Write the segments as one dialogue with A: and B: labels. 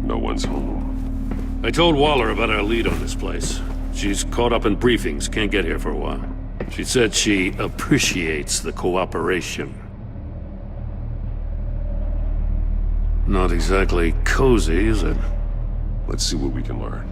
A: No one's home.
B: I told Waller about our lead on this place. She's caught up in briefings, can't get here for a while. She said she appreciates the cooperation. Not exactly cozy, is it?
A: Let's see what we can learn.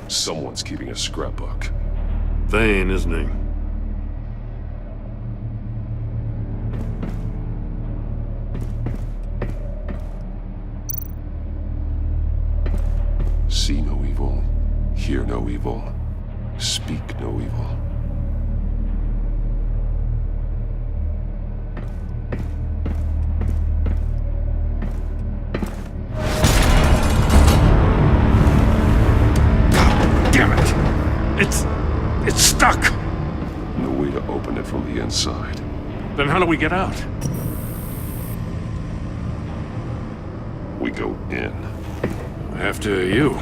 A: Someone's keeping a scrapbook.
B: Vain, isn't he?
A: See no evil, hear no evil, speak no evil.
B: Damn it! It's stuck!
A: No way to open it from the inside.
B: Then how do we get out?
A: We go in.
B: After you.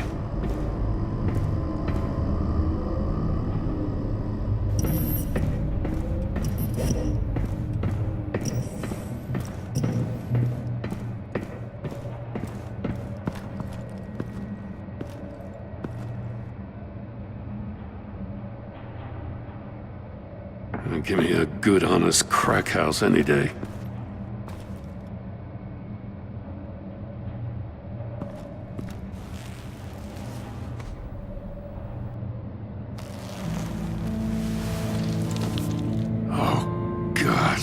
B: Give me a good, honest crack house any day. Oh, God.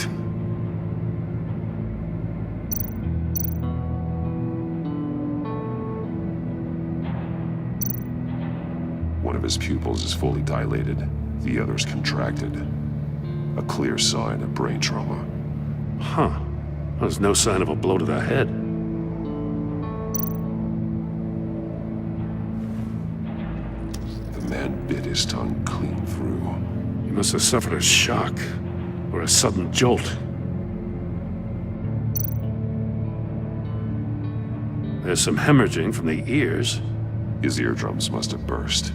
A: One of his pupils is fully dilated, the other's contracted. A clear sign of brain trauma.
B: Huh. There's no sign of a blow to the head.
A: The man bit his tongue clean through.
B: He must have suffered a shock, or a sudden jolt. There's some hemorrhaging from the ears.
A: His eardrums must have burst.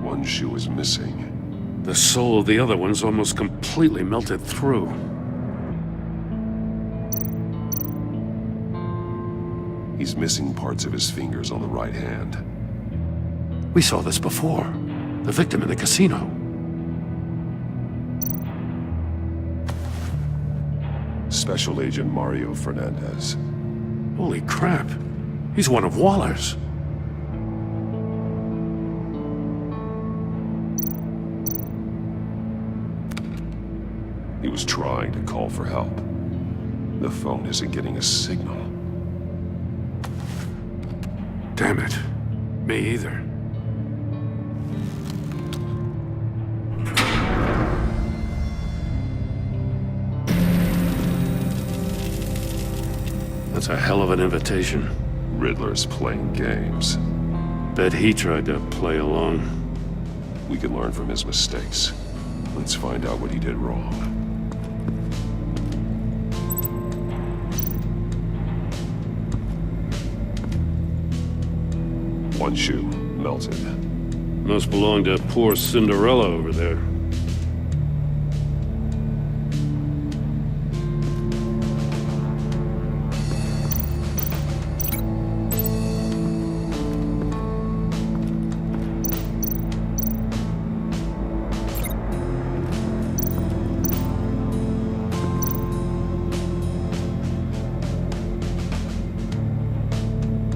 A: One shoe is missing.
B: The sole of the other one's almost completely melted through.
A: He's missing parts of his fingers on the right hand.
B: We saw this before. The victim in the casino.
A: Special Agent Mario Fernandez.
B: Holy crap. He's one of Waller's.
A: He was trying to call for help. The phone isn't getting a signal.
B: Damn it. Me either. That's a hell of an invitation.
A: Riddler's playing games.
B: Bet he tried to play along.
A: We can learn from his mistakes. Let's find out what he did wrong. One shoe, melted.
B: Must belong to poor Cinderella over there.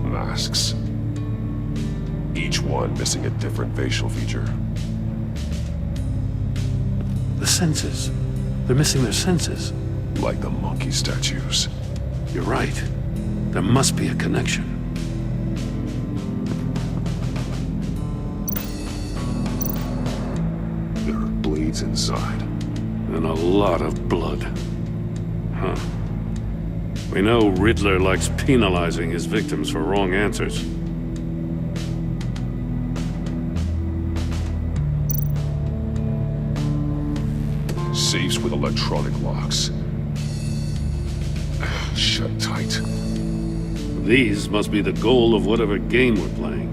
A: Masks. Each one missing a different facial feature.
B: The senses. They're missing their senses.
A: Like the monkey statues.
B: You're right. There must be a connection.
A: needs inside.
B: And a lot of blood. Huh. We know Riddler likes penalizing his victims for wrong answers.
A: Safes with electronic locks. Shut tight.
B: These must be the goal of whatever game we're playing.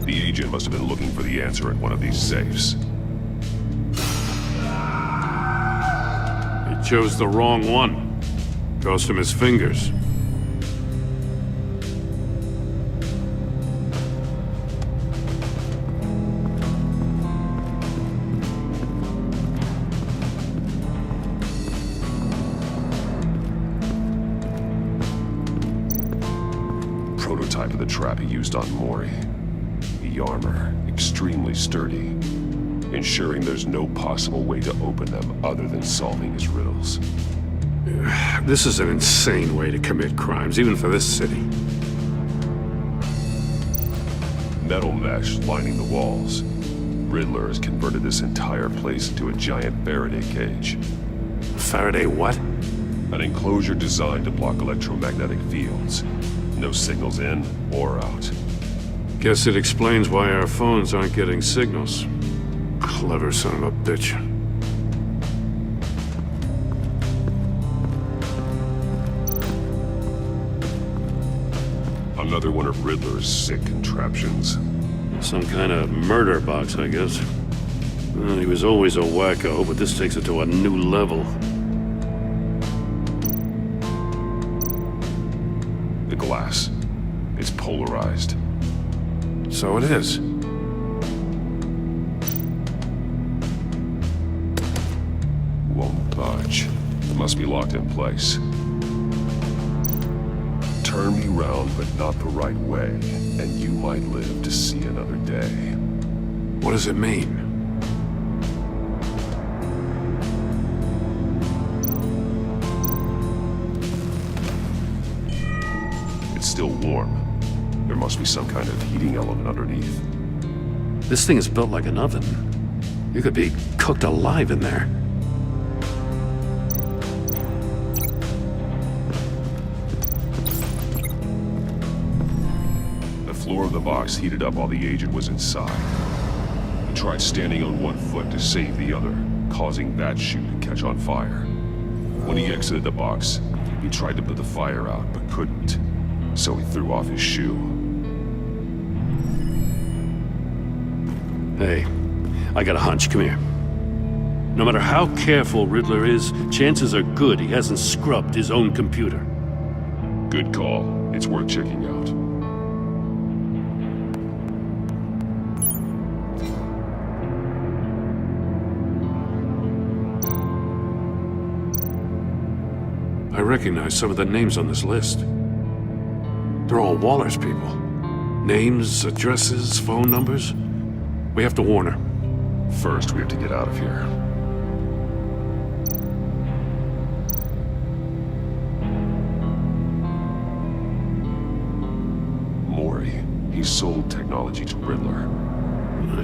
A: The agent must have been looking for the answer at one of these safes.
B: He chose the wrong one. Cost him his fingers.
A: Prototype of the trap he used on Mori. The armor, extremely sturdy, ensuring there's no possible way to open them other than solving his riddles.
B: This is an insane way to commit crimes, even for this city.
A: Metal mesh lining the walls. Riddler has converted this entire place into a giant Faraday cage.
B: Faraday what?
A: An enclosure designed to block electromagnetic fields. No signals in or out.
B: Guess it explains why our phones aren't getting signals. Clever son of a bitch.
A: Another one of Riddler's sick contraptions.
B: Some kind of murder box, I guess. Well, he was always a wacko, but this takes it to a new level.
A: The glass. It's polarized.
B: So it is.
A: Won't budge. Must be locked in place. Turn me round, but not the right way, and you might live to see another day.
B: What does it mean?
A: It's still warm. There must be some kind of heating element underneath.
B: This thing is built like an oven. You could be cooked alive in there.
A: The floor of the box heated up while the agent was inside. He tried standing on one foot to save the other, causing that shoe to catch on fire. When he exited the box, he tried to put the fire out, but couldn't. So he threw off his shoe.
B: Hey, I got a hunch. Come here. No matter how careful Riddler is, chances are good he hasn't scrubbed his own computer.
A: Good call. It's worth checking out.
B: I recognize some of the names on this list. They're all Waller's people. Names, addresses, phone numbers. We have to warn her.
A: First, we have to get out of here. Mori. He sold technology to Riddler.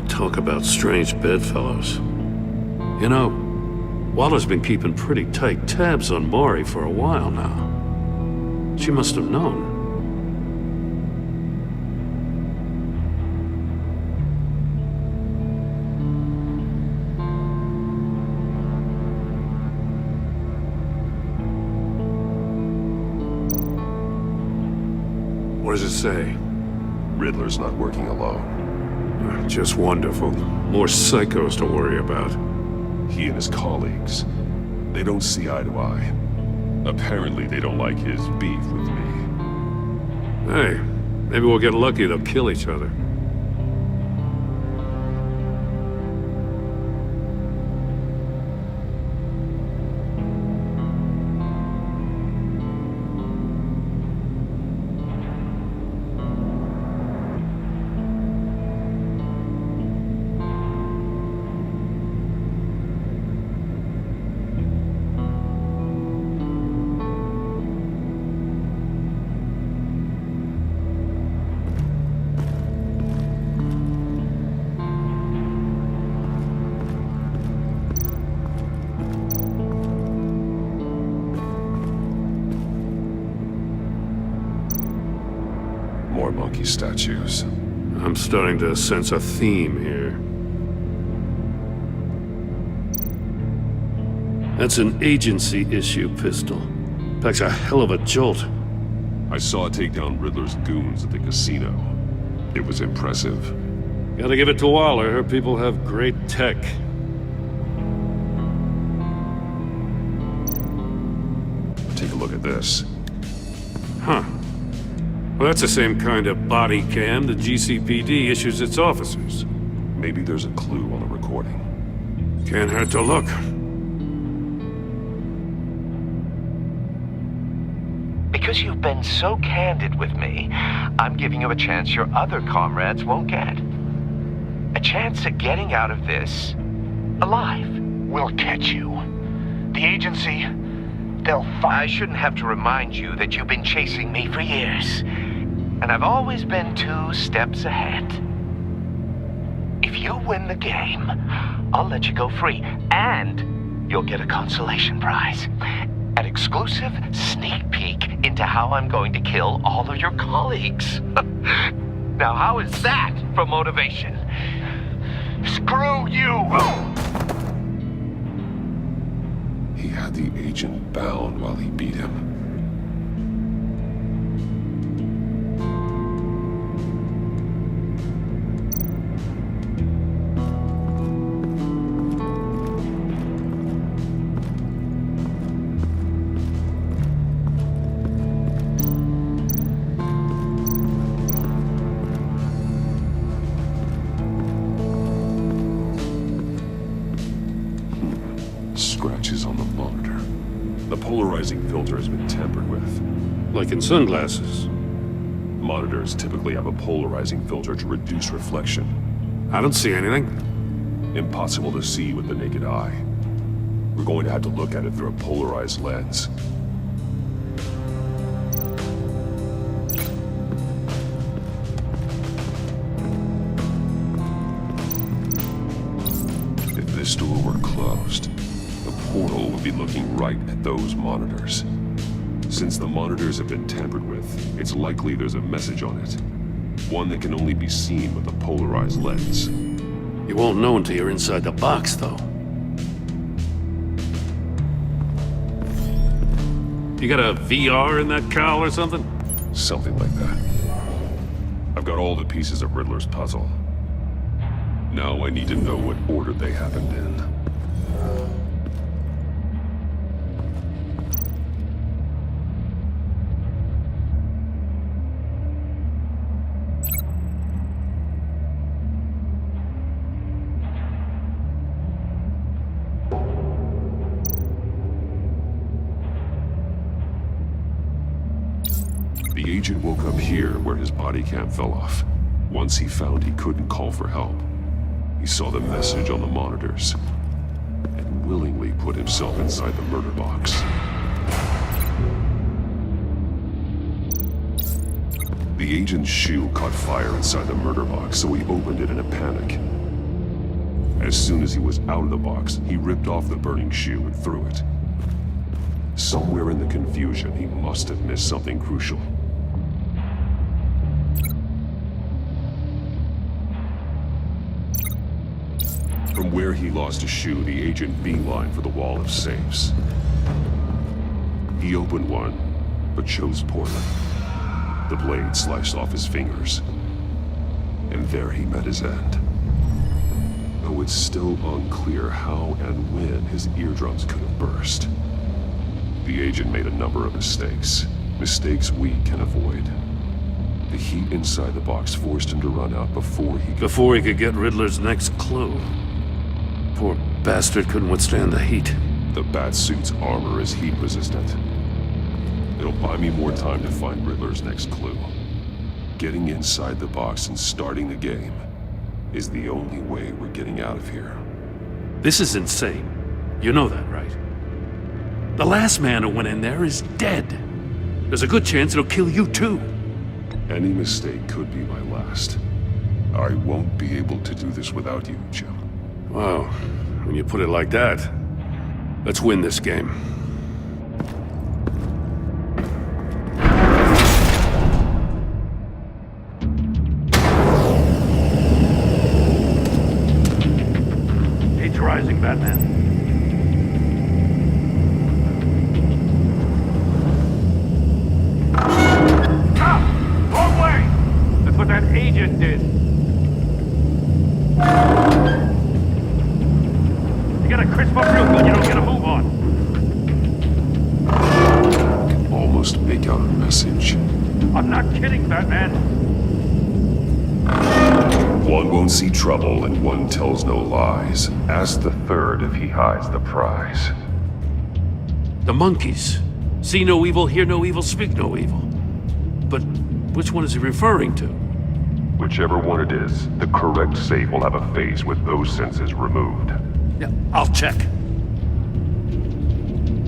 B: Talk about strange bedfellows. You know, Waller's been keeping pretty tight tabs on Mori for a while now. She must have known. What does it say?
A: Riddler's not working alone.
B: Just wonderful. More psychos to worry about.
A: He and his colleagues, they don't see eye to eye. Apparently, they don't like his beef with me.
B: Hey, maybe we'll get lucky they'll kill each other.
A: More monkey statues.
B: I'm starting to sense a theme here. That's an agency-issue pistol. Packs a hell of a jolt.
A: I saw it take down Riddler's goons at the casino. It was impressive.
B: Gotta give it to Waller. Her people have great tech.
A: Take a look at this.
B: Huh. Well, that's the same kind of body cam the GCPD issues its officers.
A: Maybe there's a clue on the recording.
B: Can't hurt to look.
C: Because you've been so candid with me, I'm giving you a chance your other comrades won't get. A chance at getting out of this alive.
D: We'll catch you. The agency, they'll
C: I
D: find...
C: shouldn't have to remind you that you've been chasing me for years. And I've always been 2 steps ahead. If you win the game, I'll let you go free. And you'll get a consolation prize. An exclusive sneak peek into how I'm going to kill all of your colleagues. Now, how is that for motivation?
D: Screw you!
A: He had the agent bound while he beat him. Scratches on the monitor. The polarizing filter has been tampered with.
B: Like in sunglasses.
A: Monitors typically have a polarizing filter to reduce reflection.
B: I don't see anything.
A: Impossible to see with the naked eye. We're going to have to look at it through a polarized lens. If this door were closed, the portal would be looking right at those monitors. Since the monitors have been tampered with, it's likely there's a message on it. One that can only be seen with a polarized lens.
B: You won't know until you're inside the box, though. You got a VR in that cowl or something?
A: Something like that. I've got all the pieces of Riddler's puzzle. Now I need to know what order they happened in. The agent woke up here where his body cam fell off. Once he found he couldn't call for help, he saw the message on the monitors and willingly put himself inside the murder box. The agent's shoe caught fire inside the murder box, so he opened it in a panic. As soon as he was out of the box, he ripped off the burning shoe and threw it. Somewhere in the confusion, he must have missed something crucial. From where he lost a shoe, the agent beelined for the wall of safes. He opened one, but chose poorly. The blade sliced off his fingers, and there he met his end. Though it's still unclear how and when his eardrums could have burst. The agent made a number of mistakes. Mistakes we can avoid. The heat inside the box forced him to run out before he
B: could get Riddler's next clue. Poor bastard couldn't withstand the heat.
A: The Batsuit's armor is heat resistant. It'll buy me more time to find Riddler's next clue. Getting inside the box and starting the game is the only way we're getting out of here.
B: This is insane. You know that, right? The last man who went in there is dead. There's a good chance it'll kill you too.
A: Any mistake could be my last. I won't be able to do this without you, Jim.
B: Wow, when you put it like that, let's win this game. rising, Batman. Stop! Wrong way! That's what that agent did. You gotta crisp up real good, you don't get a move on.
A: Almost make out a message.
B: I'm not kidding, Batman.
A: One won't see trouble and one tells no lies. Ask the third if he hides the prize.
B: The monkeys. See no evil, hear no evil, speak no evil. But which one is he referring to?
A: Whichever one it is, the correct safe will have a face with those senses removed.
B: Yeah, I'll check.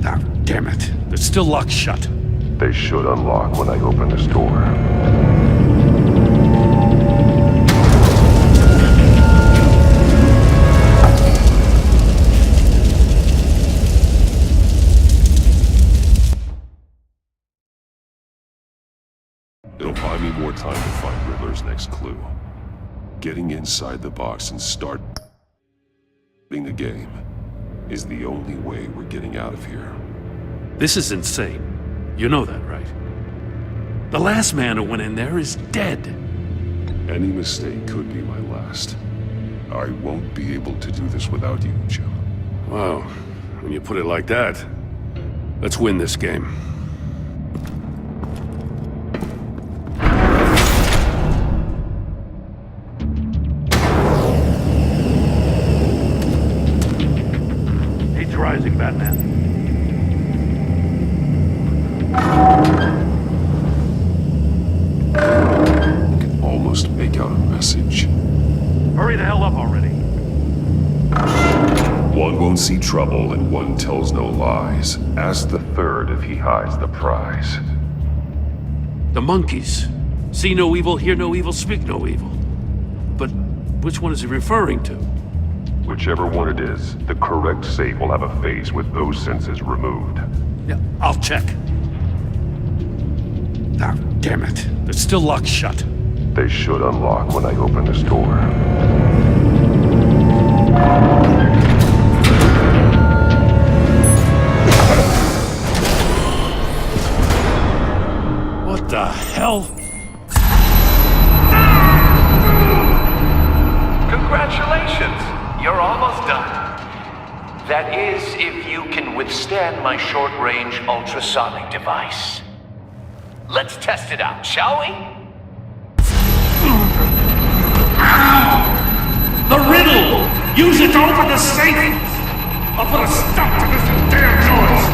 B: Ah, damn it. They're still locked shut.
A: They should unlock when I open this door. It'll buy me more time to find Riddler's next clue. Getting inside the box and starting the game is the only way we're getting out of here.
B: This is insane. You know that, right? The last man who went in there is dead.
A: Any mistake could be my last. I won't be able to do this without you, Jim.
B: Wow, when you put it like that, let's win this game. He's rising, Batman.
A: Almost make out a message.
B: Hurry the hell up already.
A: One won't see trouble and one tells no lies. Ask the third if he hides the prize.
B: The monkeys. See no evil, hear no evil, speak no evil. But which one is he referring to?
A: Whichever one it is, the correct safe will have a face with those senses removed.
B: Yeah, I'll check. Ah, damn it. They're still locked shut.
A: They should unlock when I open this door.
B: What the hell?
C: Congratulations! You're almost done. That is, if you can withstand my short-range ultrasonic device. Let's test it out, shall we?
B: The riddle! Use it to open the safe! I'll put a stop to this damn noise!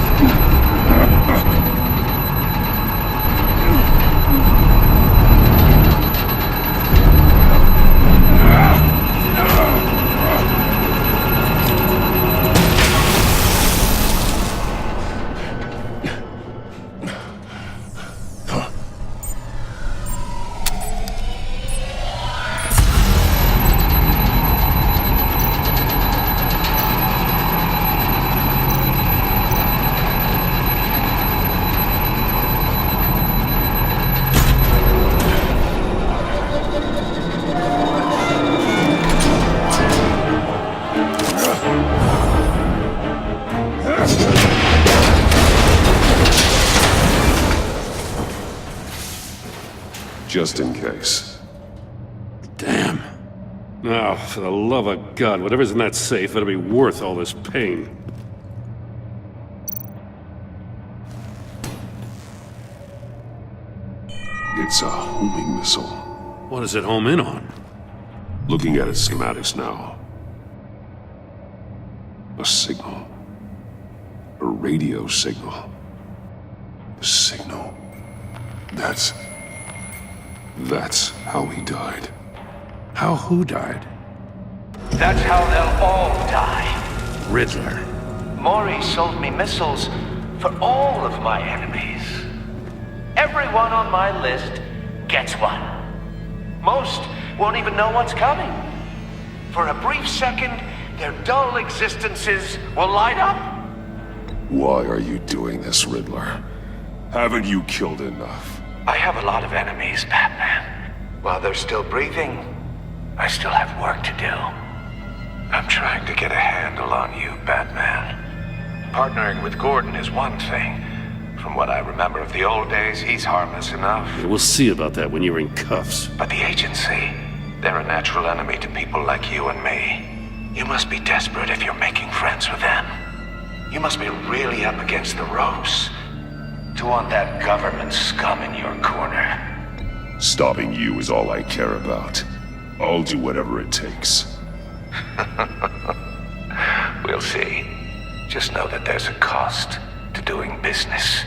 A: Just in case.
B: Damn. Now, for the love of God, whatever's in that safe, it'll be worth all this pain.
A: It's a homing missile.
B: What does it home in on?
A: Looking at its schematics now. A signal. A radio signal. A signal. That's how he died.
B: How who died?
C: That's how they'll all die.
B: Riddler.
C: Maury sold me missiles for all of my enemies. Everyone on my list gets one. Most won't even know what's coming. For a brief second, their dull existences will light up.
A: Why are you doing this, Riddler? Haven't you killed enough?
C: I have a lot of enemies, Batman. While they're still breathing, I still have work to do. I'm trying to get a handle on you, Batman. Partnering with Gordon is one thing. From what I remember of the old days, he's harmless enough.
B: We'll see about that when you're in cuffs.
C: But the agency, they're a natural enemy to people like you and me. You must be desperate if you're making friends with them. You must be really up against the ropes to want that government scum in your corner.
A: Stopping you is all I care about. I'll do whatever it takes.
C: We'll see. Just know that there's a cost to doing business.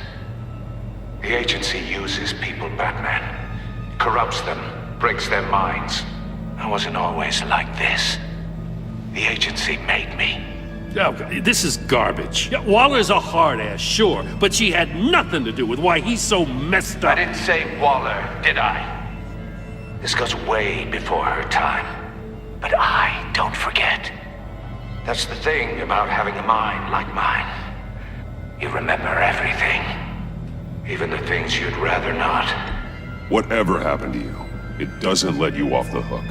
C: The agency uses people, Batman. Corrupts them, breaks their minds. I wasn't always like this. The agency made me.
B: Oh, this is garbage. Yeah, Waller's a hard-ass, sure, but she had nothing to do with why he's so messed
C: I
B: up.
C: didn't say Waller, did I? This goes way before her time. But I don't forget. That's the thing about having a mind like mine. You remember everything. Even the things you'd rather not.
A: Whatever happened to you, it doesn't let you off the hook.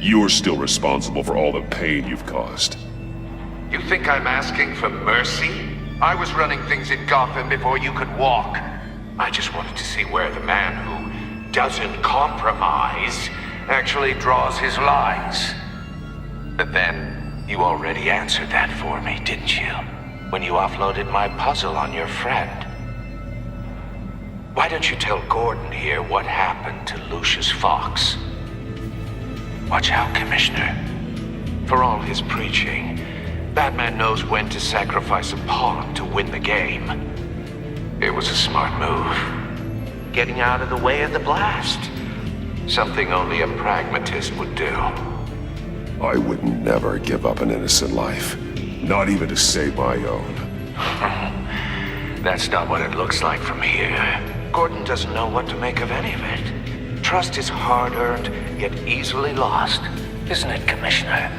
A: You're still responsible for all the pain you've caused.
C: You think I'm asking for mercy? I was running things in Gotham before you could walk. I just wanted to see where the man who doesn't compromise actually draws his lines. But then, you already answered that for me, didn't you? When you offloaded my puzzle on your friend. Why don't you tell Gordon here what happened to Lucius Fox? Watch out, Commissioner. For all his preaching, Batman knows when to sacrifice a pawn to win the game. It was a smart move. Getting out of the way of the blast. Something only a pragmatist would do.
A: I would never give up an innocent life. Not even to save my own.
C: That's not what it looks like from here. Gordon doesn't know what to make of any of it. Trust is hard-earned, yet easily lost. Isn't it, Commissioner?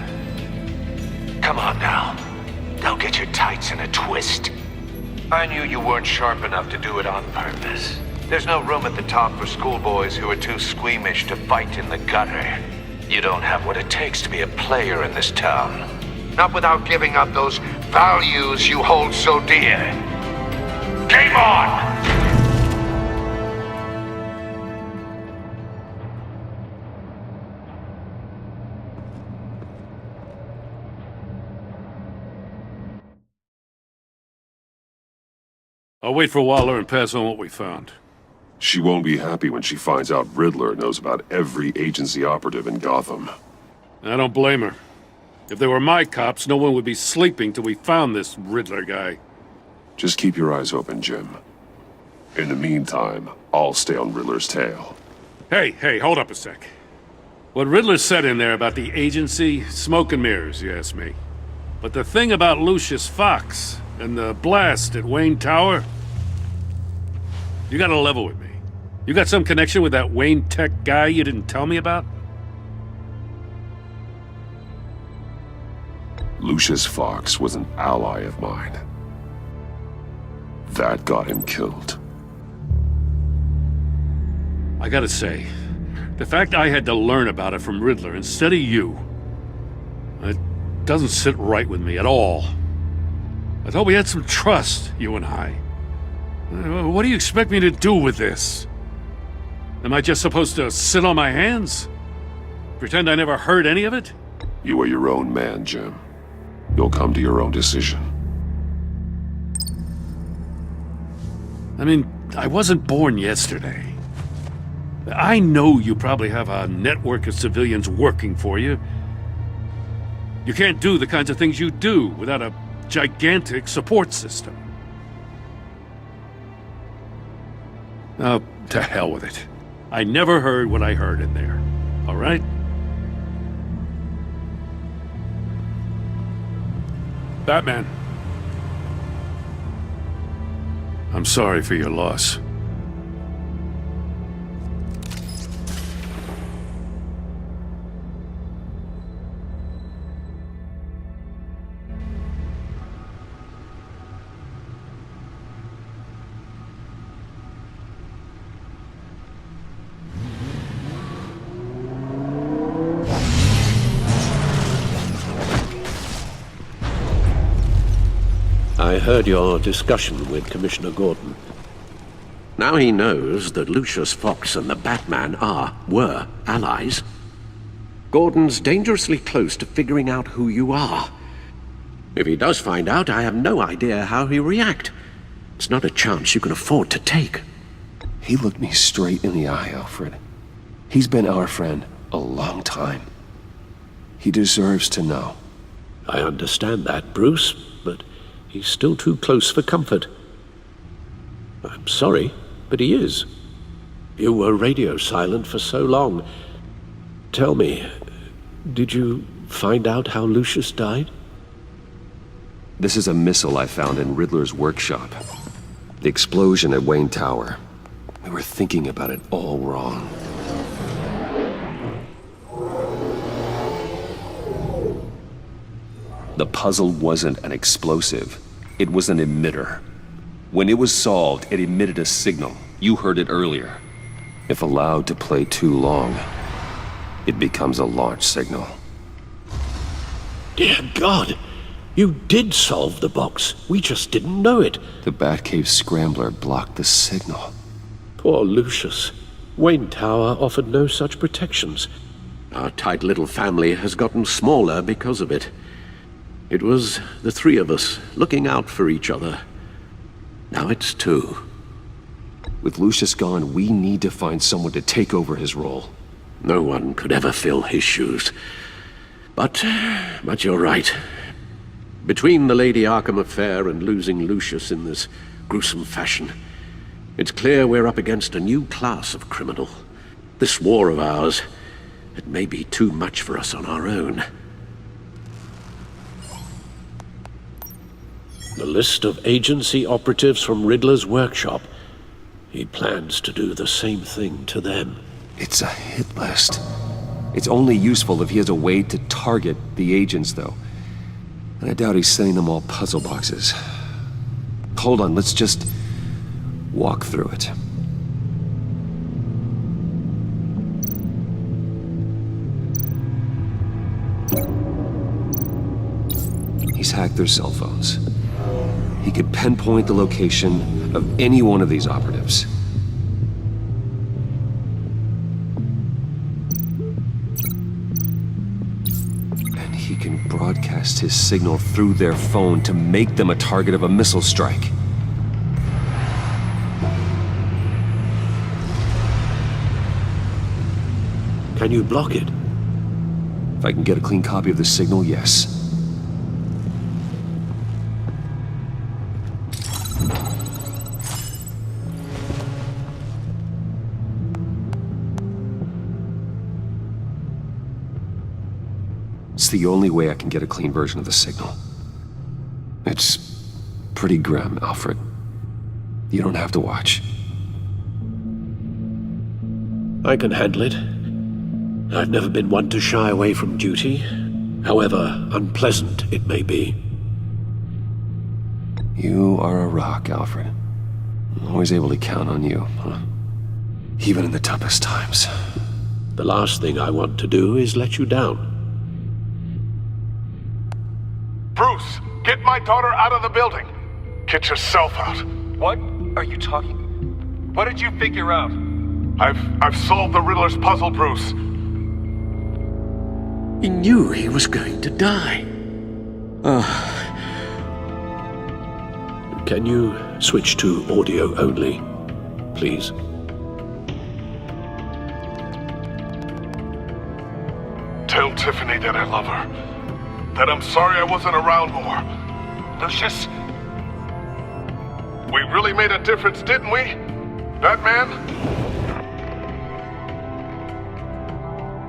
C: Come on now. Don't get your tights in a twist. I knew you weren't sharp enough to do it on purpose. There's no room at the top for schoolboys who are too squeamish to fight in the gutter. You don't have what it takes to be a player in this town. Not without giving up those values you hold so dear. Game on!
B: I'll wait for Waller and pass on what we found.
A: She won't be happy when she finds out Riddler knows about every agency operative in Gotham.
B: I don't blame her. If they were my cops, no one would be sleeping till we found this Riddler guy.
A: Just keep your eyes open, Jim. In the meantime, I'll stay on Riddler's tail.
B: Hey, hold up a sec. What Riddler said in there about the agency, smoke and mirrors, you ask me. But the thing about Lucius Fox and the blast at Wayne Tower, you gotta level with me. You got some connection with that Wayne Tech guy you didn't tell me about?
A: Lucius Fox was an ally of mine. That got him killed.
B: I gotta say, the fact I had to learn about it from Riddler instead of you, it doesn't sit right with me at all. I thought we had some trust, you and I. What do you expect me to do with this? Am I just supposed to sit on my hands? Pretend I never heard any of it?
A: You are your own man, Jim. You'll come to your own decision.
B: I mean, I wasn't born yesterday. I know you probably have a network of civilians working for you. You can't do the kinds of things you do without a gigantic support system. Oh, to hell with it. I never heard what I heard in there. All right? Batman. I'm sorry for your loss.
E: I heard your discussion with Commissioner Gordon. Now he knows that Lucius Fox and the Batman were allies. Gordon's dangerously close to figuring out who you are. If he does find out, I have no idea how he'll react. It's not a chance you can afford to take.
F: He looked me straight in the eye, Alfred. He's been our friend a long time. He deserves to know.
E: I understand that, Bruce, but he's still too close for comfort. I'm sorry, but he is. You were radio silent for so long. Tell me, did you find out how Lucius died?
F: This is a missile I found in Riddler's workshop. The explosion at Wayne Tower. We were thinking about it all wrong. The puzzle wasn't an explosive. It was an emitter. When it was solved, it emitted a signal. You heard it earlier. If allowed to play too long, it becomes a launch signal.
E: Dear God! You did solve the box. We just didn't know it.
F: The Batcave scrambler blocked the signal.
E: Poor Lucius. Wayne Tower offered no such protections. Our tight little family has gotten smaller because of it. It was the three of us looking out for each other. Now it's two.
F: With Lucius gone, we need to find someone to take over his role.
E: No one could ever fill his shoes. But you're right. Between the Lady Arkham affair and losing Lucius in this gruesome fashion, it's clear we're up against a new class of criminal. This war of ours, it may be too much for us on our own. The list of agency operatives from Riddler's workshop. He plans to do the same thing to them.
F: It's a hit list. It's only useful if he has a way to target the agents, though. And I doubt he's sending them all puzzle boxes. Hold on, let's just walk through it. He's hacked their cell phones. He could pinpoint the location of any one of these operatives. And he can broadcast his signal through their phone to make them a target of a missile strike.
E: Can you block it?
F: If I can get a clean copy of the signal, yes. It's the only way I can get a clean version of the signal. It's pretty grim, Alfred. You don't have to watch.
E: I can handle it. I've never been one to shy away from duty, however unpleasant it may be.
F: You are a rock, Alfred. I'm always able to count on you, huh? Even in the toughest times.
E: The last thing I want to do is let you down.
D: Bruce, get my daughter out of the building. Get yourself out.
G: What are you talking? What did you figure out?
D: I've solved the Riddler's puzzle, Bruce.
E: He knew he was going to die. Can you switch to audio only, please?
D: Tell Tiffany that I love her. That I'm sorry I wasn't around more.
G: Lucius?
D: We really made a difference, didn't we? Batman?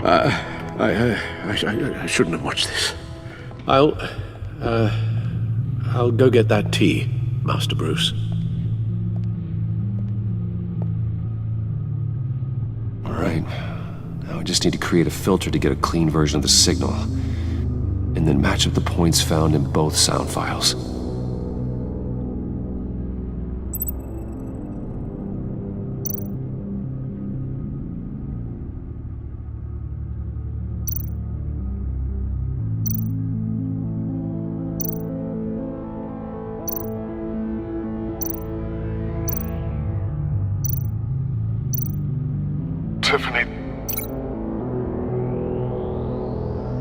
E: I shouldn't have watched this. I'll go get that tea, Master Bruce.
F: All right. Now I just need to create a filter to get a clean version of the signal. And then match up the points found in both sound files.
D: Tiffany.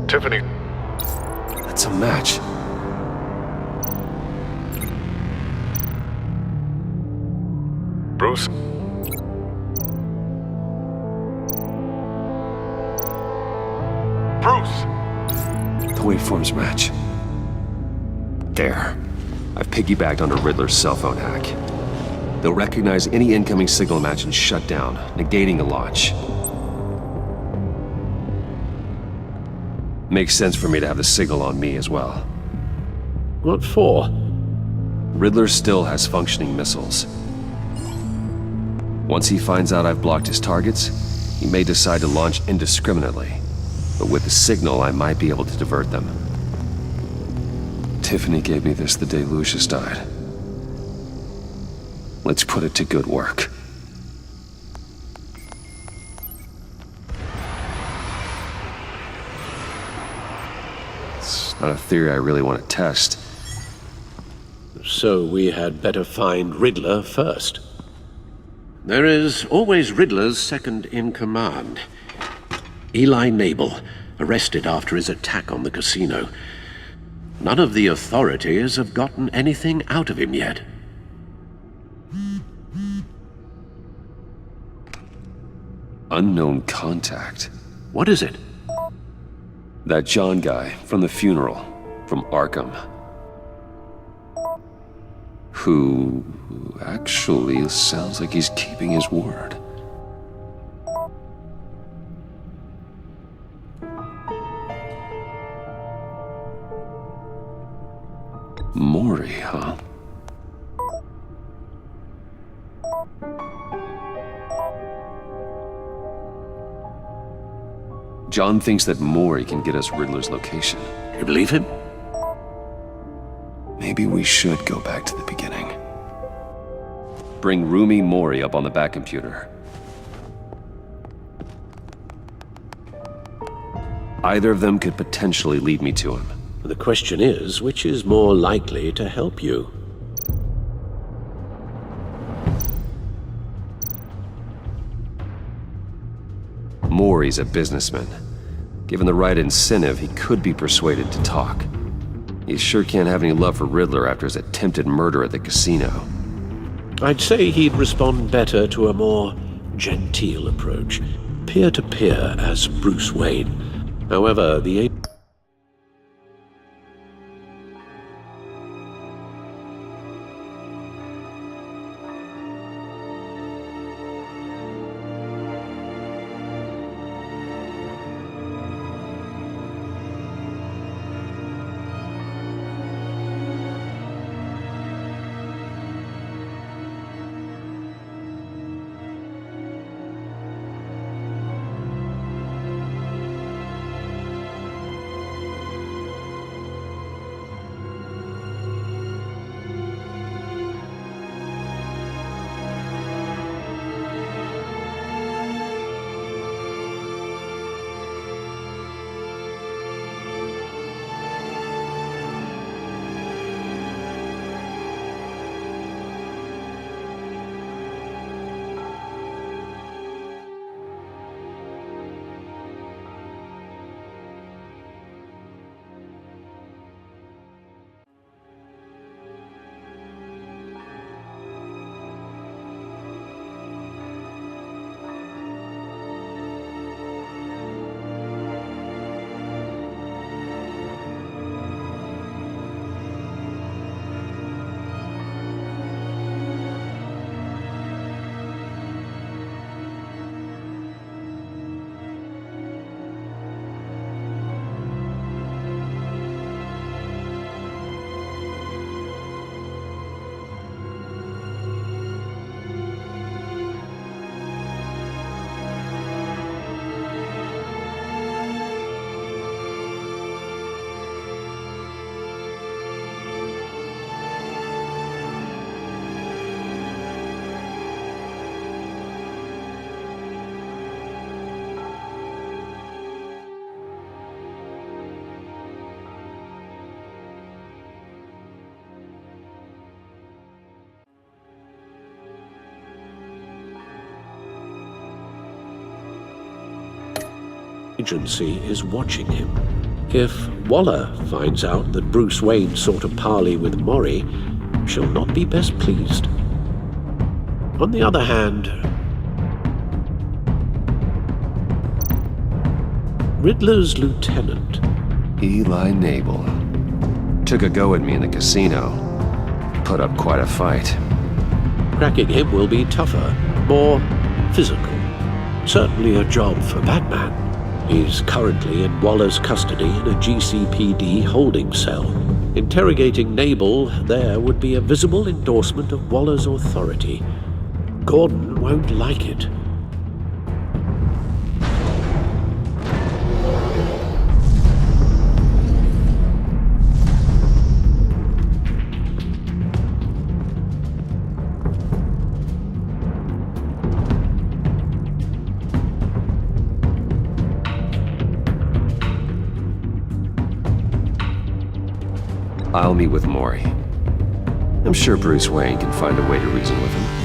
D: Tiffany.
F: That's a match.
D: Bruce. Bruce!
F: The waveforms match. There. I've piggybacked onto Riddler's cell phone hack. They'll recognize any incoming signal match and shut down, negating a launch. Makes sense for me to have the signal on me as well.
E: What for?
F: Riddler still has functioning missiles. Once he finds out I've blocked his targets, he may decide to launch indiscriminately. But with the signal, I might be able to divert them. Tiffany gave me this the day Lucius died. Let's put it to good work. It's not a theory I really want to test.
E: So we had better find Riddler first. There is always Riddler's second in command. Eli Nabel, arrested after his attack on the casino. None of the authorities have gotten anything out of him yet.
F: Unknown contact.
E: What is it?
F: That John guy from the funeral, from Arkham. Who actually sounds like he's keeping his word. Maury, huh? John thinks that Maury can get us Riddler's location.
E: You believe him?
F: Maybe we should go back to the beginning. Bring Rumi Maury up on the back computer. Either of them could potentially lead me to him.
E: The question is, which is more likely to help you?
F: Maury's a businessman. Given the right incentive, he could be persuaded to talk. He sure can't have any love for Riddler after his attempted murder at the casino.
E: I'd say he'd respond better to a more genteel approach, peer-to-peer as Bruce Wayne. However, the agency is watching him. If Waller finds out that Bruce Wayne sought a parley with Mori, she'll not be best pleased. On the other hand, Riddler's lieutenant,
F: Eli Nabel. Took a go at me in the casino. Put up quite a fight.
E: cracking him will be tougher, more physical. Certainly a job for Batman. He's currently in Waller's custody in a GCPD holding cell. Interrogating Nabel there would be a visible endorsement of Waller's authority. Gordon won't like it.
F: I'll meet with Mori. I'm sure Bruce Wayne can find a way to reason with him.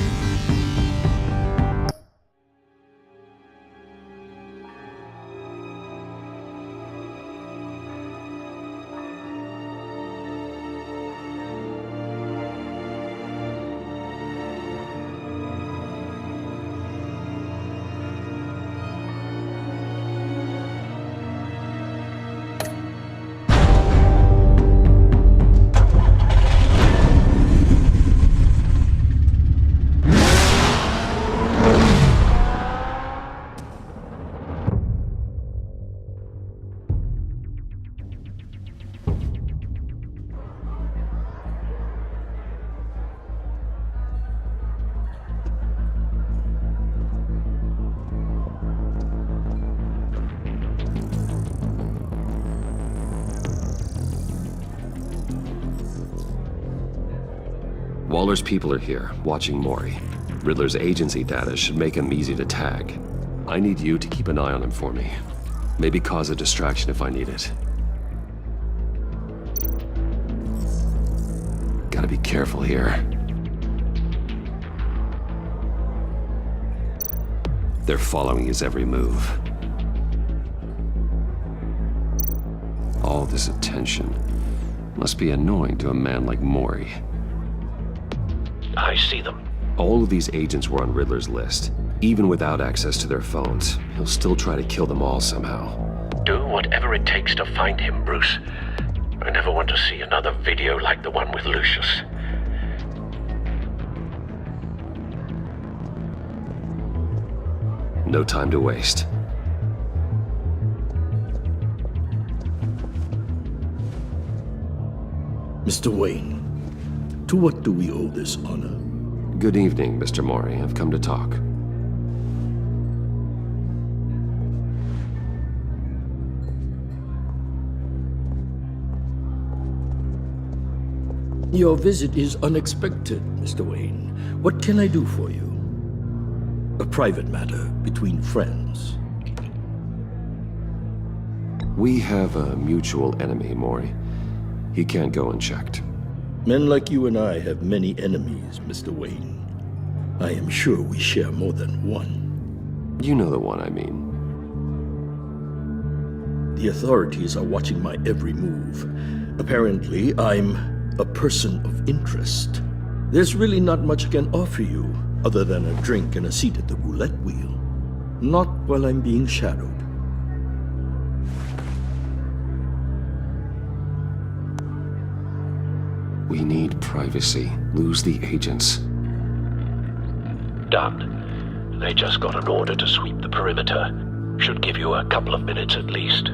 F: Waller's people are here, watching Mori. Riddler's agency data should make him easy to tag. I need you to keep an eye on him for me. Maybe cause a distraction if I need it. Gotta be careful here. They're following his every move. All this attention must be annoying to a man like Mori.
E: I see them.
F: All of these agents were on Riddler's list. Even without access to their phones, he'll still try to kill them all somehow.
E: Do whatever it takes to find him, Bruce. I never want to see another video like the one with Lucius.
F: No time to waste.
H: Mr. Wayne, to what do we owe this honor?
F: Good evening, Mr. Mori. I've come to talk.
H: Your visit is unexpected, Mr. Wayne. What can I do for you? A private matter between friends.
F: We have a mutual enemy, Mori. He can't go unchecked.
H: Men like you and I have many enemies, Mr. Wayne. I am sure we share more than one.
F: You know the one I mean.
H: The authorities are watching my every move. Apparently, I'm a person of interest. There's really not much I can offer you, other than a drink and a seat at the roulette wheel. Not while I'm being shadowed.
F: We need privacy. Lose the agents.
E: Done. They just got an order to sweep the perimeter. Should give you a couple of minutes at least.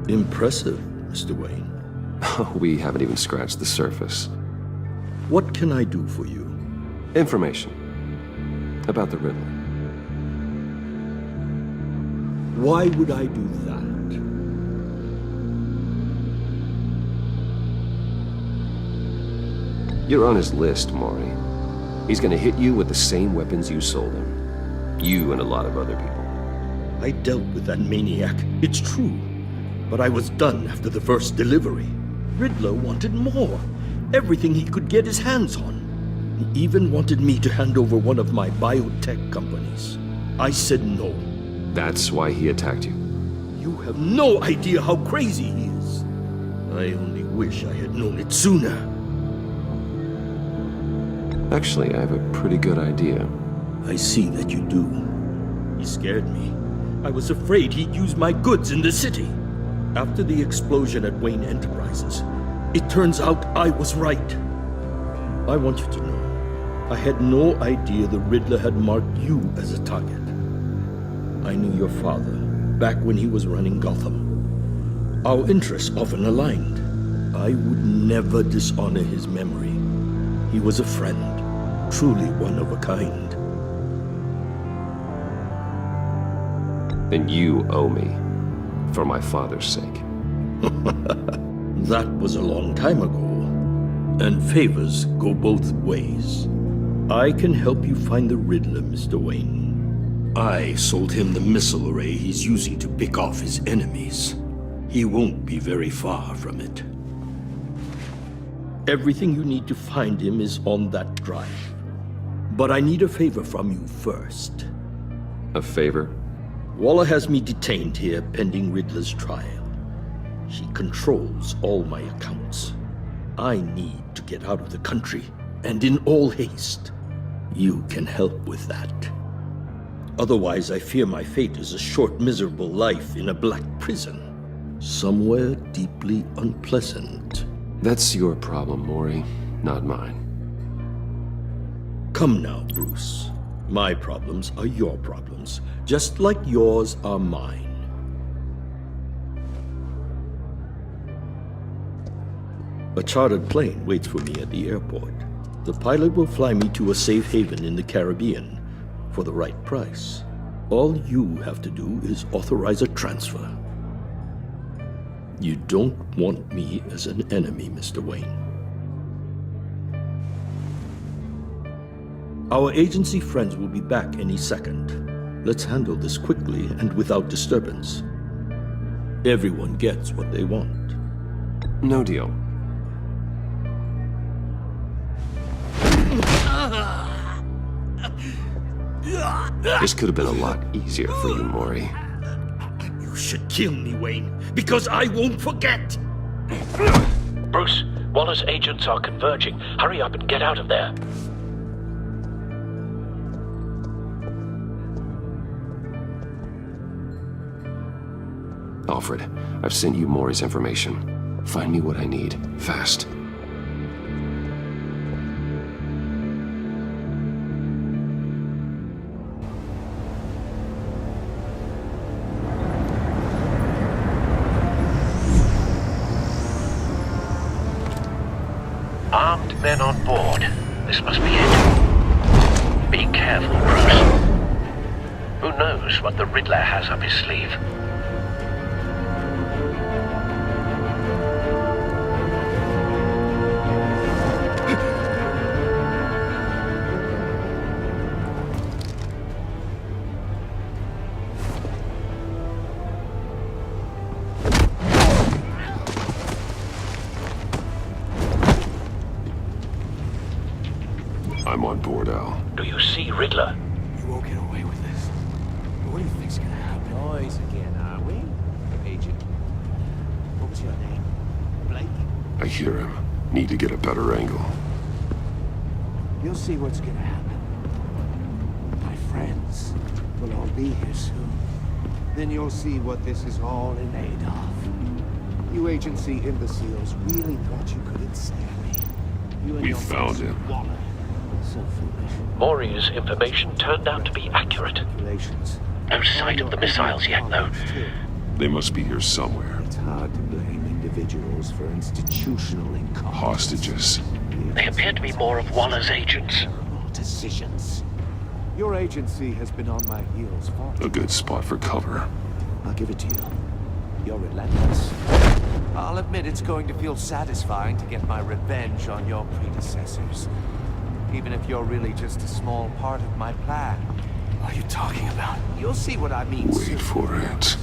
H: Impressive, Mr. Wayne.
F: We haven't even scratched the surface.
H: What can I do for you?
F: Information. About the Riddler.
H: Why would I do that?
F: You're on his list, Mori. He's gonna hit you with the same weapons you sold him. You and a lot of other people.
H: I dealt with that maniac, it's true. But I was done after the first delivery. Riddler wanted more. Everything he could get his hands on. He even wanted me to hand over one of my biotech companies. I said no.
F: That's why he attacked you.
H: You have no idea how crazy he is. I only wish I had known it sooner.
F: Actually, I have a pretty good idea.
H: I see that you do. He scared me. I was afraid he'd use my goods in the city. After the explosion at Wayne Enterprises, it turns out I was right. I want you to know, I had no idea the Riddler had marked you as a target. I knew your father back when he was running Gotham. Our interests often aligned. I would never dishonor his memory. He was a friend, truly one of a kind.
F: Then you owe me, for my father's sake.
H: That was a long time ago, and favors go both ways. I can help you find the Riddler, Mr. Wayne. I sold him the missile array he's using to pick off his enemies. He won't be very far from it. Everything you need to find him is on that drive. But I need a favor from you first.
F: A favor?
H: Waller has me detained here pending Riddler's trial. She controls all my accounts. I need to get out of the country, and in all haste. You can help with that. Otherwise, I fear my fate is a short, miserable life in a black prison. Somewhere deeply unpleasant.
F: That's your problem, Maury, not mine.
H: Come now, Bruce. My problems are your problems, just like yours are mine. A chartered plane waits for me at the airport. The pilot will fly me to a safe haven in the Caribbean for the right price. All you have to do is authorize a transfer. You don't want me as an enemy, Mr. Wayne. Our agency friends will be back any second. Let's handle this quickly and without disturbance. Everyone gets what they want.
F: No deal. This could have been a lot easier for you, Maury.
H: You should kill me, Wayne, because I won't forget!
I: Bruce, Waller's agents are converging. Hurry up and get out of there.
F: Alfred, I've sent you Maury's information. Find me what I need, fast.
I: Armed men on board. This must be it. Be careful, Bruce. Who knows what the Riddler has up his sleeve?
A: I'm on board, Al.
I: Do you see Riddler?
J: You won't get away with this. What do you think's gonna happen? Noise again, are we? Agent. What was your name? Blake?
A: I hear him. Need to get a better angle.
J: You'll see what's gonna happen. My friends will all be here soon. Then you'll see what this is all in aid of. You agency imbeciles really thought you could ensnare me. You and
A: We
J: your
A: found
J: friends
A: him.
J: Waller. So foolish.
I: Maury's information turned out to be accurate.
J: Calculations.
I: No sight of the missiles yet, though.
A: They must be here somewhere.
J: It's hard to blame individuals for institutional incompetence.
A: Hostages.
I: They appear to be more of Waller's agents.
J: Terrible decisions. Your agency has been on my heels far
A: A good spot for cover.
J: I'll give it to you. You're relentless. I'll admit it's going to feel satisfying to get my revenge on your predecessors. Even if you're really just a small part of my plan. What are you talking about? You'll see what I mean soon.
A: Wait for it.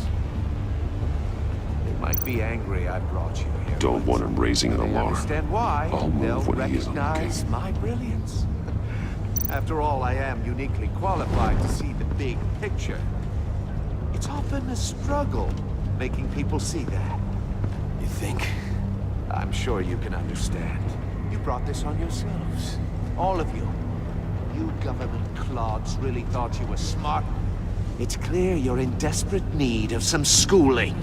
J: They might be angry I brought you here.
A: Don't want him raising an
J: They
A: alarm.
J: understand why.
A: I'll move
J: They'll
A: when he isn't
J: recognize
A: looking.
J: my brilliance. After all, I am uniquely qualified to see the big picture. It's often a struggle making people see that.
F: You think?
J: I'm sure you can understand. You brought this on yourselves. All of you. You government clods really thought you were smart. It's clear you're in desperate need of some schooling.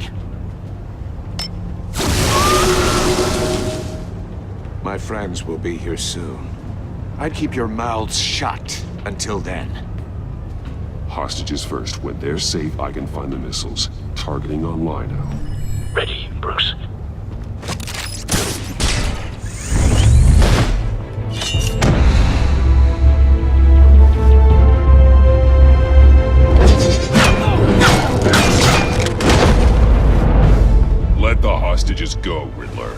J: My friends will be here soon. I'd keep your mouths shut until then.
A: Hostages first. When they're safe, I can find the missiles. Targeting on Lino.
I: Ready, Bruce.
A: Let the hostages go, Riddler.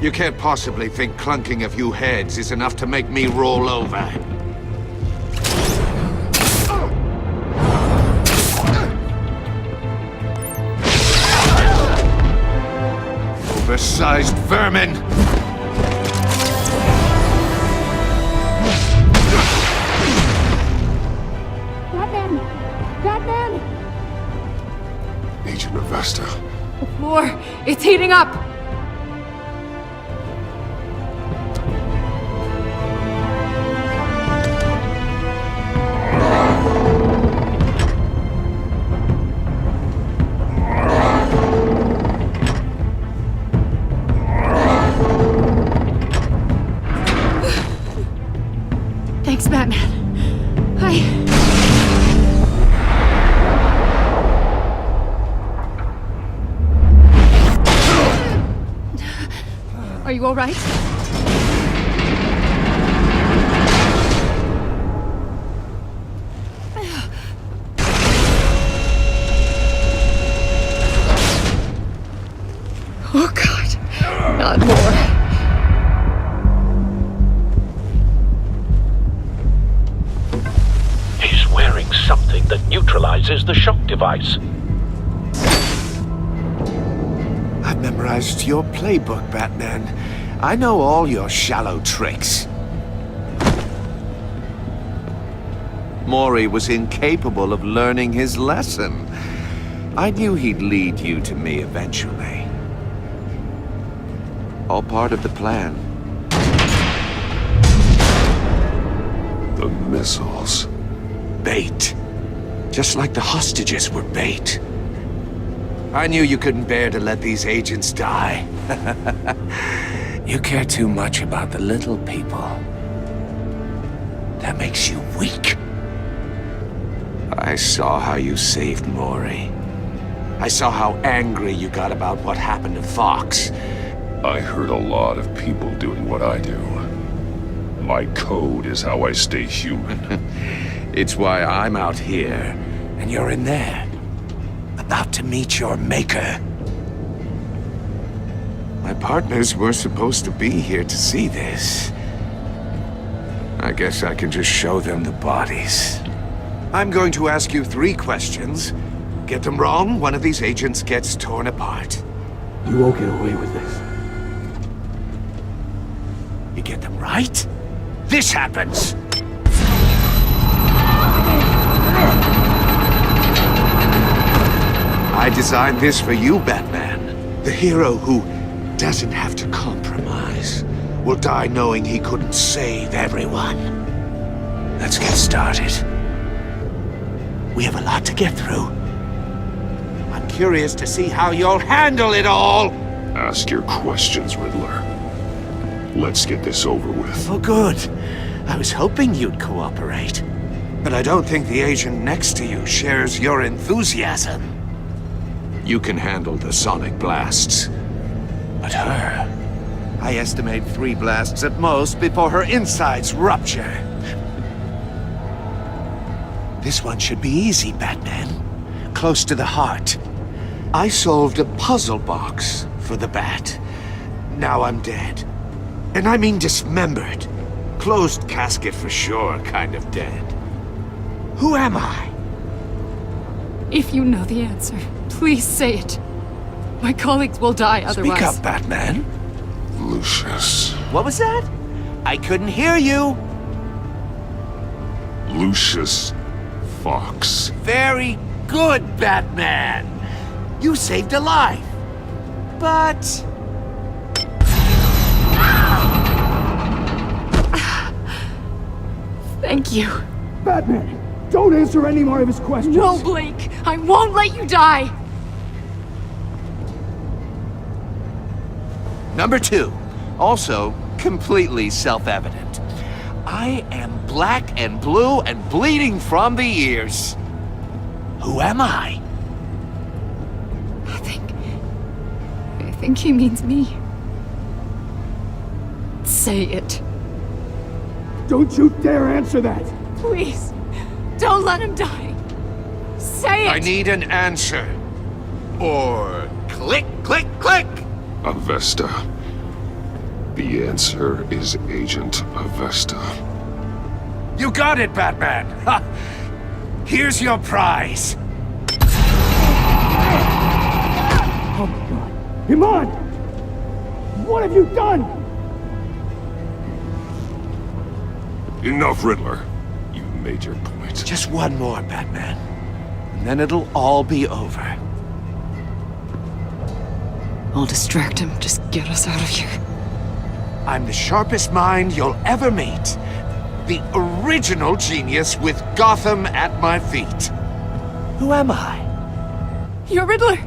J: You can't possibly think clunking a few heads is enough to make me roll over. Oversized vermin!
K: Batman! Batman!
A: Agent Avesta.
K: The floor! It's heating up! Thanks, Batman. Are you all right? Oh, God. Not more.
I: He's wearing something that neutralizes the shock device.
J: I've memorized your playbook, Batman. I know all your shallow tricks. Mori was incapable of learning his lesson. I knew he'd lead you to me eventually. All part of the plan.
A: The missiles.
J: Bait. Just like the hostages were bait. I knew you couldn't bear to let these agents die. You care too much about the little people. That makes you weak. I saw how you saved Mori. I saw how angry you got about what happened to Fox.
A: I heard a lot of people doing what I do. My code is how I stay human.
J: It's why I'm out here, and you're in there. About to meet your maker. My partners were supposed to be here to see this. I guess I can just show them the bodies. I'm going to ask you 3 questions. Get them wrong, one of these agents gets torn apart.
F: You won't get away with this.
J: You get them right, this happens! I designed this for you, Batman. The hero who doesn't have to compromise will die knowing he couldn't save everyone. Let's get started. We have a lot to get through. I'm curious to see how you'll handle it all!
A: Ask your questions, Riddler. Let's get this over with.
J: Oh, good. I was hoping you'd cooperate. But I don't think the agent next to you shares your enthusiasm. You can handle the sonic blasts. But her... I estimate 3 blasts at most before her insides rupture. This one should be easy, Batman. Close to the heart. I solved a puzzle box for the Bat. Now I'm dead. And I mean dismembered. Closed casket for sure, kind of dead. Who am I?
K: If you know the answer, please say it. My colleagues will die otherwise.
J: Speak up, Batman.
A: Lucius.
J: What was that? I couldn't hear you.
A: Lucius Fox.
J: Very good, Batman. You saved a life. But...
K: Thank you.
L: Batman, don't answer any more of his questions.
K: No, Blake. I won't let you die.
J: Number 2, also completely self-evident. I am black and blue and bleeding from the ears. Who am I?
K: I think he means me. Say it.
L: Don't you dare answer that!
K: Please, don't let him die. Say it!
J: I need an answer. Or click, click, click!
A: Avesta. The answer is Agent Avesta.
J: You got it, Batman! Ha! Here's your prize.
L: Oh my god. Iman! What have you done?
A: Enough, Riddler. You made your point.
J: Just one more, Batman. And then it'll all be over.
K: I'll distract him. Just get us out of here.
J: I'm the sharpest mind you'll ever meet. The original genius with Gotham at my feet. Who am I?
K: You're Riddler.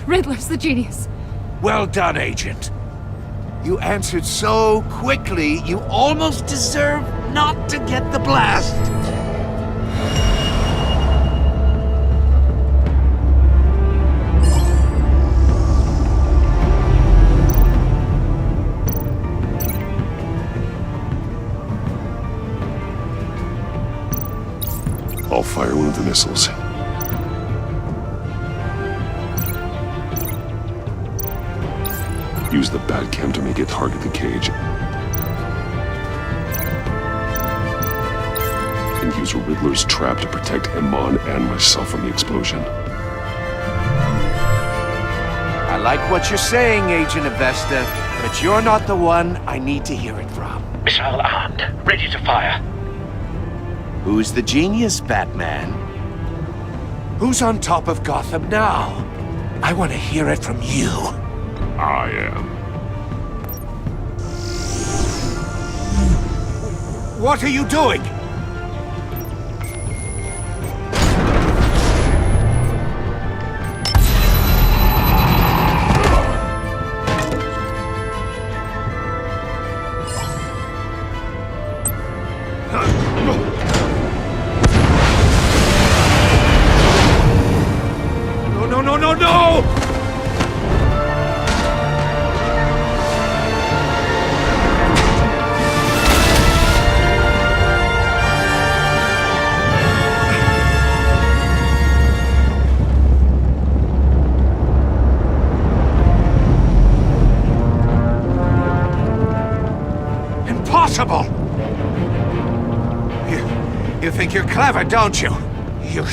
K: Riddler's the genius.
J: Well done, Agent. You answered so quickly, you almost deserve not to get the blast.
A: I'll fire one of the missiles. Use the Batcam to make it target the cage. And use Riddler's trap to protect Iman and myself from the explosion.
J: I like what you're saying, Agent Avesta, but you're not the one I need to hear it from.
I: Missile armed, ready to fire.
J: Who's the genius, Batman? Who's on top of Gotham now? I want to hear it from you.
A: I am.
J: What are you doing?
L: No!
J: Impossible! You think you're clever, don't you? You...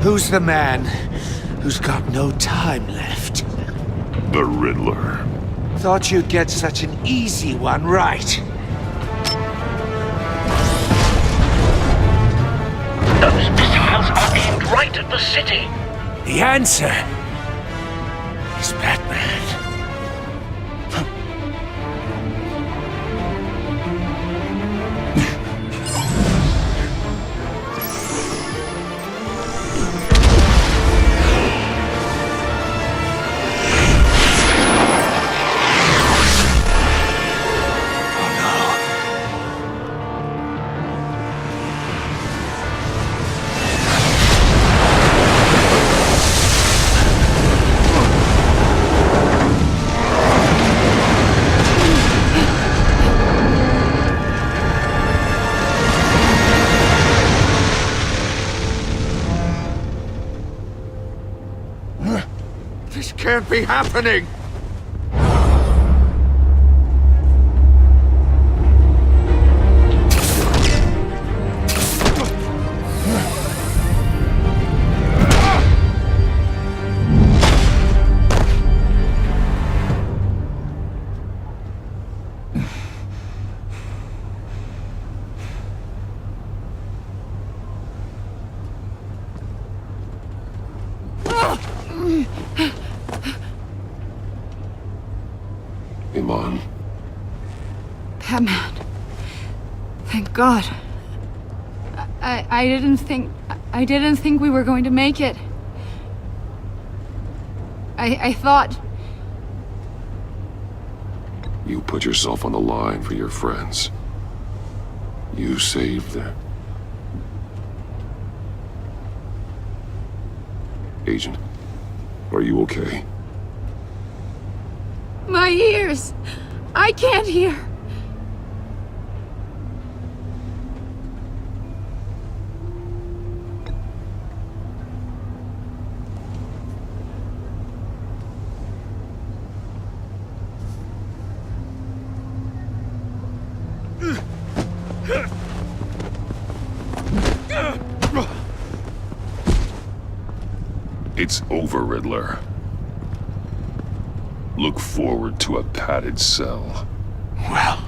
J: Who's the man who's got no time left?
A: The Riddler.
J: Thought you'd get such an easy one right.
I: Those missiles are aimed right at the city.
J: The answer is Batman. This can't be happening!
K: Batman. Thank God. I didn't think we were going to make it. I thought...
A: You put yourself on the line for your friends. You saved them. Agent, are you okay?
K: My ears! I can't hear!
A: It's over, Riddler. Look forward to a padded cell.
C: Well,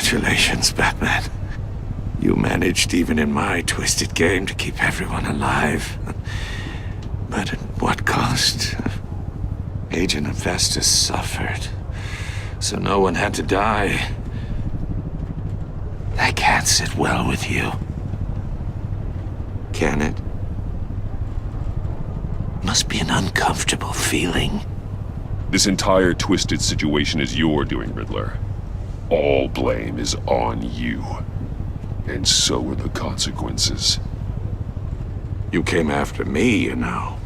M: Congratulations, Batman. You managed, even in my twisted game, to keep everyone alive. But at what cost? Agent Avestus suffered, so no one had to die. That can't sit well with you. Can it? Must be an uncomfortable feeling.
A: This entire twisted situation is your doing, Riddler. All blame is on you. And so are the consequences.
M: You came after me, you know.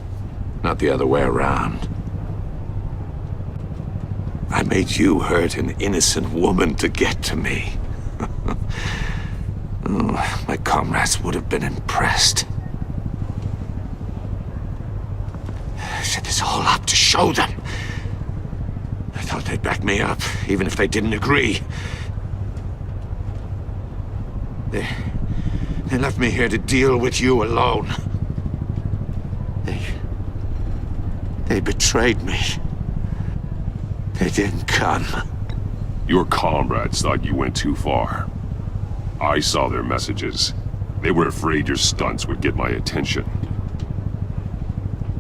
M: Not the other way around. I made you hurt an innocent woman to get to me. Oh, my comrades would have been impressed. I set this all up to show them. I thought they'd back me up, even if they didn't agree. They left me here to deal with you alone. They betrayed me. They didn't come.
A: Your comrades thought you went too far. I saw their messages. They were afraid your stunts would get my attention.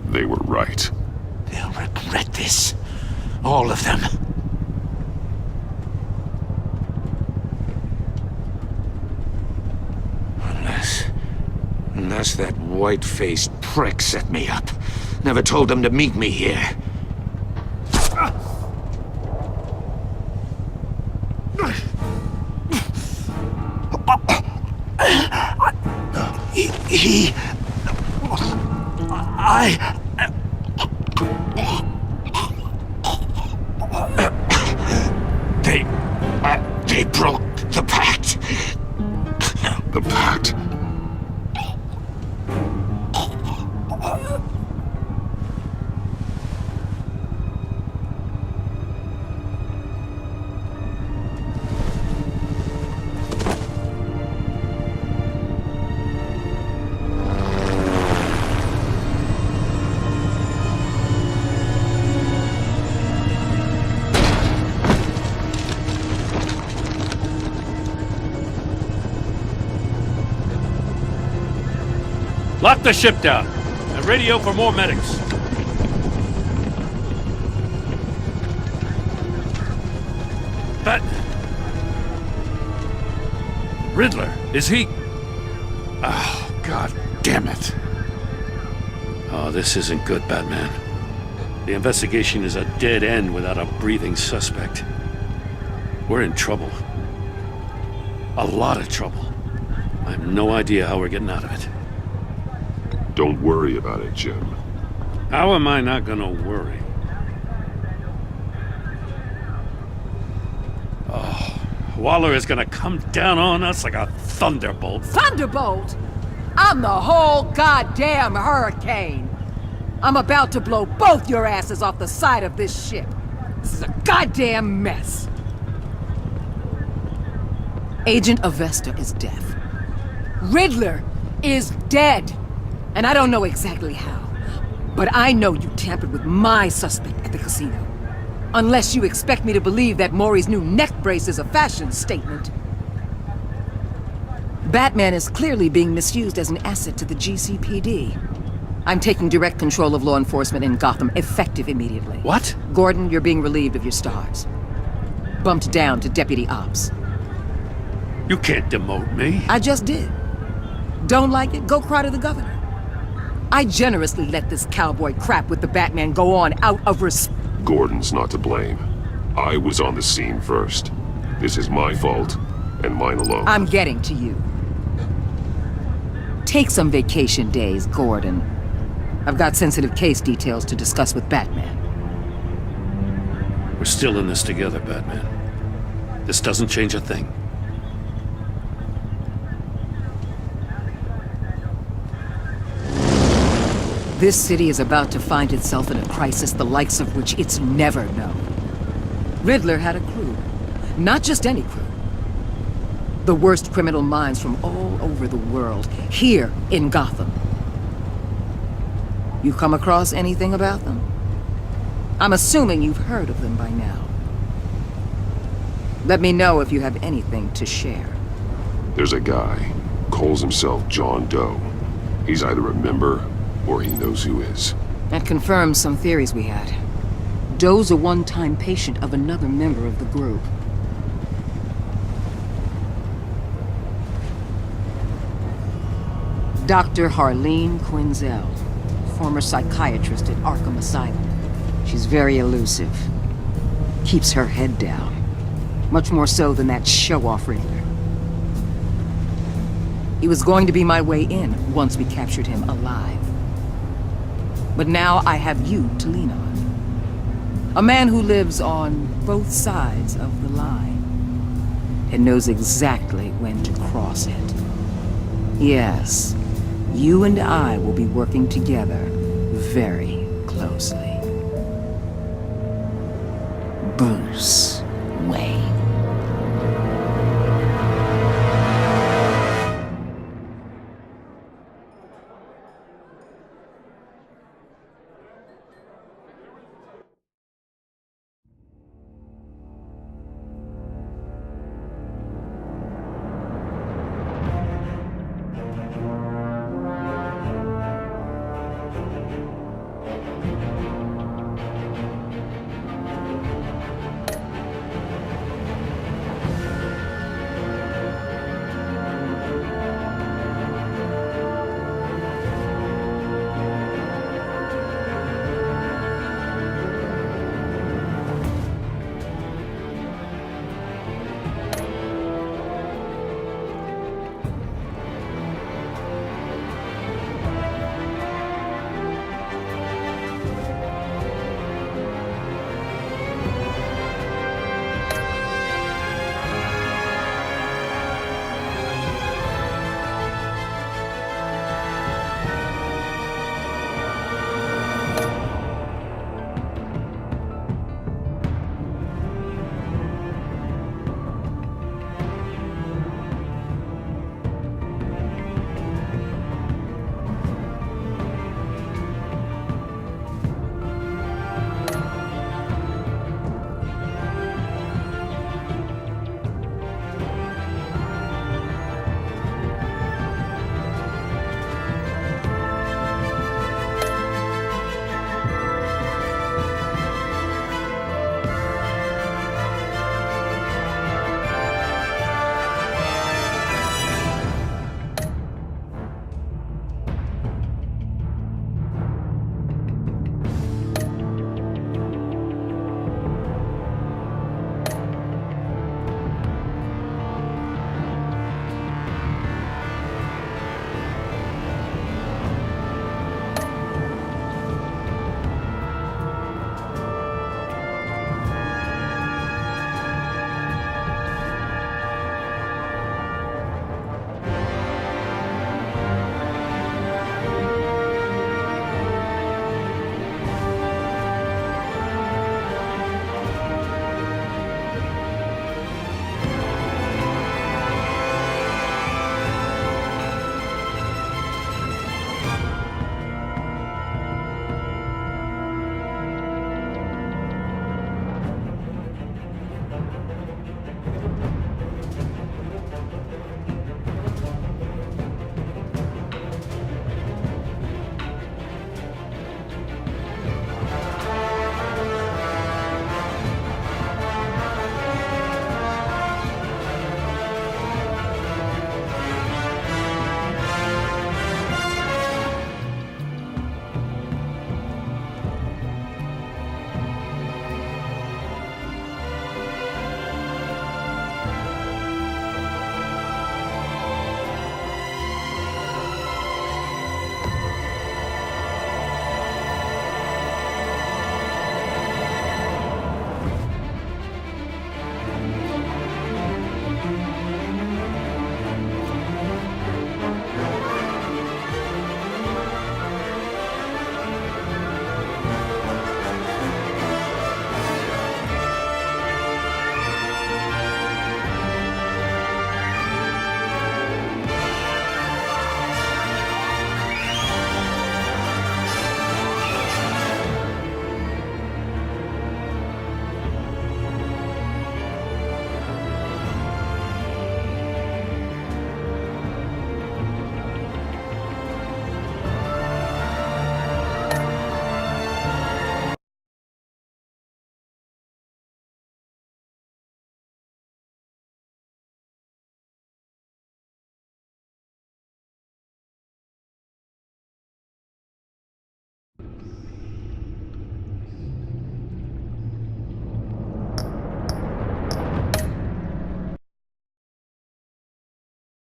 A: They were right.
M: They'll regret this. All of them. Unless that white-faced prick set me up. Never told them to meet me here. They broke the pact.
A: The pact?
B: Lock the ship down and radio for more medics. But Riddler, is he? Oh, God damn it. Oh, this isn't good, Batman. The investigation is a dead end without a breathing suspect. We're in trouble. A lot of trouble. I have no idea how we're getting out of it.
A: Don't worry about it, Jim.
B: How am I not gonna worry? Oh, Waller is gonna come down on us like a thunderbolt.
N: Thunderbolt? I'm the whole goddamn hurricane. I'm about to blow both your asses off the side of this ship. This is a goddamn mess. Agent Avesta is deaf. Riddler is dead. And I don't know exactly how, but I know you tampered with my suspect at the casino. Unless you expect me to believe that Maury's new neck brace is a fashion statement. Batman is clearly being misused as an asset to the GCPD. I'm taking direct control of law enforcement in Gotham, effective immediately.
B: What?
N: Gordon, you're being relieved of your stars. Bumped down to Deputy Ops.
B: You can't demote me.
N: I just did. Don't like it? Go cry to the governor. I generously let this cowboy crap with the Batman go on out of respect.
A: Gordon's not to blame. I was on the scene first. This is my fault, and mine alone.
N: I'm getting to you. Take some vacation days, Gordon. I've got sensitive case details to discuss with Batman.
B: We're still in this together, Batman. This doesn't change a thing.
N: This city is about to find itself in a crisis the likes of which it's never known. Riddler had a crew. Not just any crew. The worst criminal minds from all over the world, here in Gotham. You come across anything about them? I'm assuming you've heard of them by now. Let me know if you have anything to share.
A: There's a guy, calls himself John Doe. He's either a member, or he knows who is.
N: That confirms some theories we had. Doe's a one-time patient of another member of the group. Dr. Harleen Quinzel, former psychiatrist at Arkham Asylum. She's very elusive. Keeps her head down. Much more so than that show-off Riddler. He was going to be my way in once we captured him alive. But now I have you to lean on. A man who lives on both sides of the line and knows exactly when to cross it. Yes, you and I will be working together very closely. Bruce.